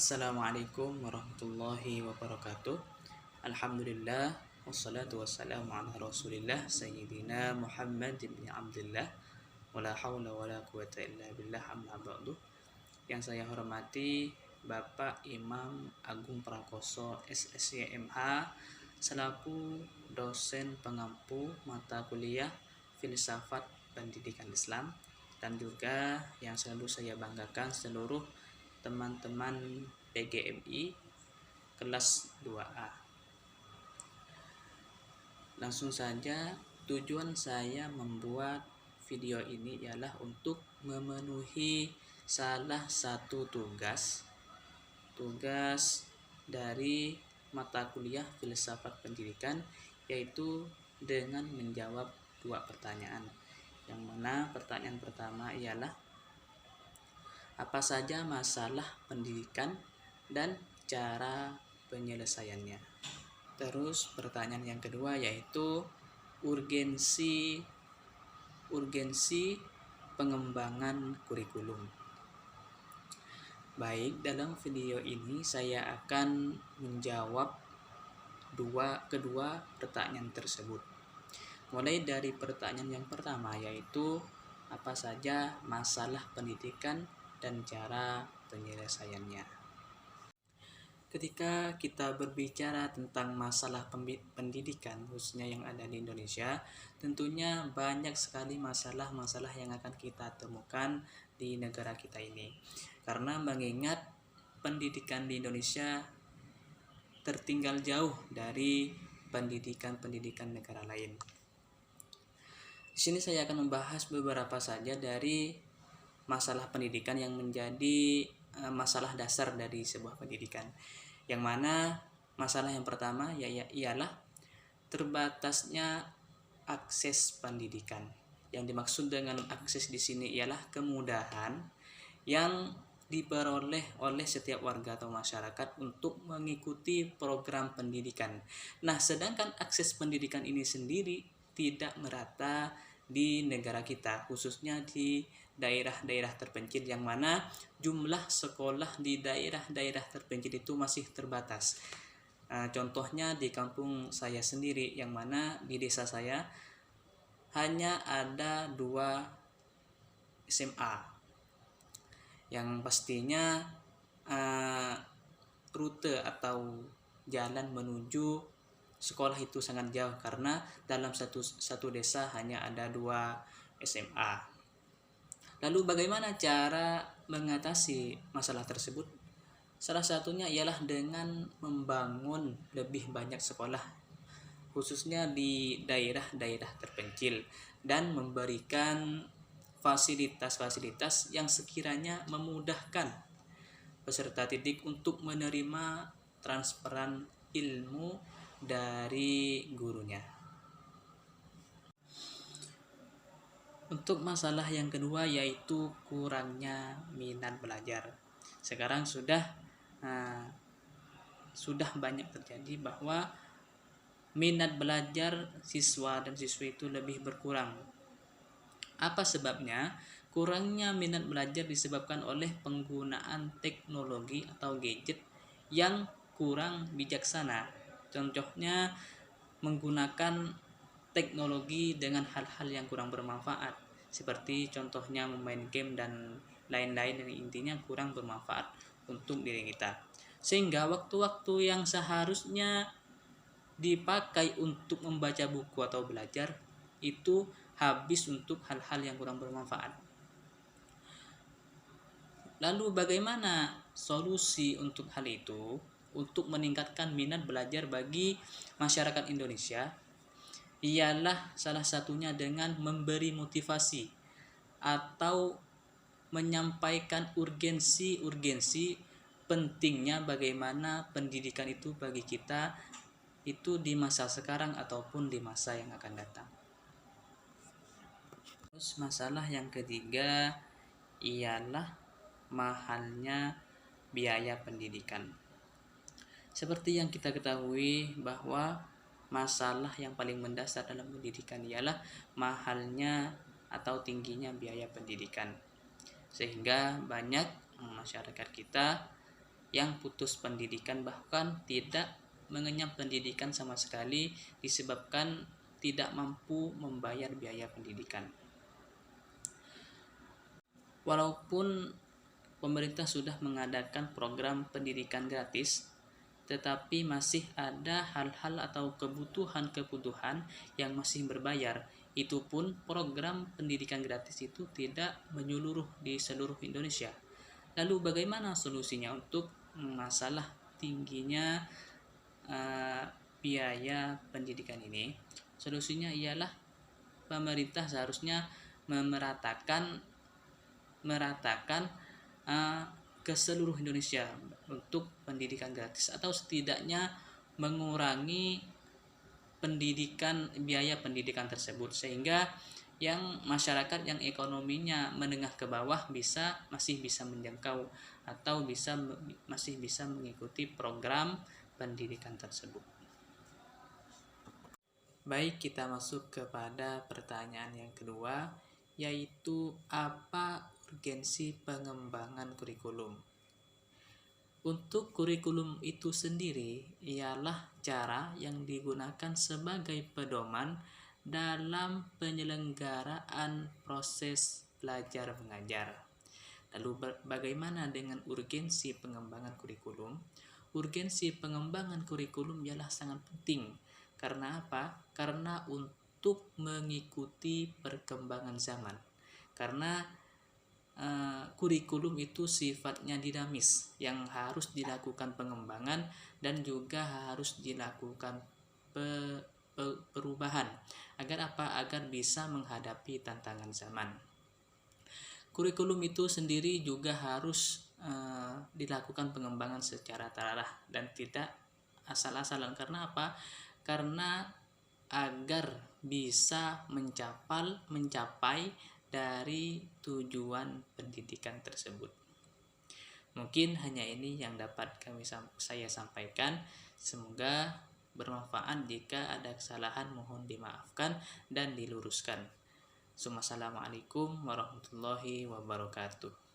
Assalamualaikum warahmatullahi wabarakatuh. Alhamdulillah wassalatu wassalamu ala Rasulillah Sayyidina Muhammad bin Abdullah wala haula wala quwata illa billah amma ba'du. Yang saya hormati Bapak Imam Agung Prakoso SSYMH selaku dosen pengampu mata kuliah Filsafat Pendidikan Islam, dan juga yang selalu saya banggakan seluruh teman-teman PGMI kelas 2A. Langsung saja, tujuan saya membuat video ini ialah untuk memenuhi salah satu tugas dari mata kuliah Filsafat Pendidikan, yaitu dengan menjawab dua pertanyaan. Yang mana pertanyaan pertama ialah apa saja masalah pendidikan dan cara penyelesaiannya. Terus pertanyaan yang kedua yaitu urgensi pengembangan kurikulum. Baik, dalam video ini saya akan menjawab kedua pertanyaan tersebut. Mulai dari pertanyaan yang pertama yaitu apa saja masalah pendidikan dan cara penyelesaiannya. Ketika kita berbicara tentang masalah pendidikan khususnya yang ada di Indonesia, tentunya banyak sekali masalah-masalah yang akan kita temukan di negara kita ini. Karena mengingat pendidikan di Indonesia tertinggal jauh dari pendidikan negara lain. Di sini saya akan membahas beberapa saja dari masalah pendidikan yang menjadi masalah dasar dari sebuah pendidikan. Yang mana masalah yang pertama ialah terbatasnya akses pendidikan. Yang dimaksud dengan akses di sini ialah kemudahan yang diperoleh oleh setiap warga atau masyarakat untuk mengikuti program pendidikan. Nah, sedangkan akses pendidikan ini sendiri tidak merata di negara kita, khususnya di daerah-daerah terpencil, yang mana jumlah sekolah di daerah-daerah terpencil itu masih terbatas. Contohnya di kampung saya sendiri, yang mana di desa saya hanya ada 2 SMA, yang pastinya rute atau jalan menuju sekolah itu sangat jauh karena dalam satu desa hanya ada 2 SMA. Lalu bagaimana cara mengatasi masalah tersebut? Salah satunya ialah dengan membangun lebih banyak sekolah khususnya di daerah-daerah terpencil dan memberikan fasilitas-fasilitas yang sekiranya memudahkan peserta didik untuk menerima transferan ilmu dari gurunya. Untuk masalah yang kedua yaitu kurangnya minat belajar. Sekarang sudah banyak terjadi bahwa minat belajar siswa dan siswi itu lebih berkurang. Apa sebabnya? Kurangnya minat belajar disebabkan oleh penggunaan teknologi atau gadget yang kurang bijaksana. Contohnya menggunakan teknologi dengan hal-hal yang kurang bermanfaat, seperti contohnya memain game dan lain-lain, yang intinya kurang bermanfaat untuk diri kita. Sehingga waktu-waktu yang seharusnya dipakai untuk membaca buku atau belajar itu habis untuk hal-hal yang kurang bermanfaat. Lalu bagaimana solusi untuk hal itu? Untuk meningkatkan minat belajar bagi masyarakat Indonesia ialah salah satunya dengan memberi motivasi atau menyampaikan urgensi pentingnya bagaimana pendidikan itu bagi kita itu di masa sekarang ataupun di masa yang akan datang. Terus masalah yang ketiga ialah mahalnya biaya pendidikan. Seperti yang kita ketahui bahwa masalah yang paling mendasar dalam pendidikan ialah mahalnya atau tingginya biaya pendidikan. Sehingga banyak masyarakat kita yang putus pendidikan, bahkan tidak mengenyam pendidikan sama sekali disebabkan tidak mampu membayar biaya pendidikan. Walaupun pemerintah sudah mengadakan program pendidikan gratis, tetapi masih ada hal-hal atau kebutuhan-kebutuhan yang masih berbayar. Itu pun program pendidikan gratis itu tidak menyeluruh di seluruh Indonesia. Lalu bagaimana solusinya untuk masalah tingginya biaya pendidikan ini? Solusinya ialah pemerintah seharusnya meratakan ke seluruh Indonesia untuk pendidikan gratis, atau setidaknya mengurangi biaya pendidikan tersebut, sehingga yang masyarakat yang ekonominya menengah ke bawah masih bisa menjangkau atau masih bisa mengikuti program pendidikan tersebut. Baik, kita masuk kepada pertanyaan yang kedua, yaitu apa urgensi pengembangan kurikulum. Untuk kurikulum itu sendiri ialah cara yang digunakan sebagai pedoman dalam penyelenggaraan proses belajar mengajar. Lalu bagaimana dengan urgensi pengembangan kurikulum? Urgensi pengembangan kurikulum ialah sangat penting. Karena apa? Karena untuk mengikuti perkembangan zaman. Karena kurikulum itu sifatnya dinamis, yang harus dilakukan pengembangan dan juga harus dilakukan perubahan. Agar apa? Agar bisa menghadapi tantangan zaman. Kurikulum itu sendiri juga harus dilakukan pengembangan secara terarah dan tidak asal-asalan. Karena apa? Karena agar bisa mencapai dari tujuan pendidikan tersebut. Mungkin hanya ini yang dapat saya sampaikan. Semoga bermanfaat. Jika ada kesalahan mohon dimaafkan dan diluruskan. Assalamualaikum warahmatullahi wabarakatuh.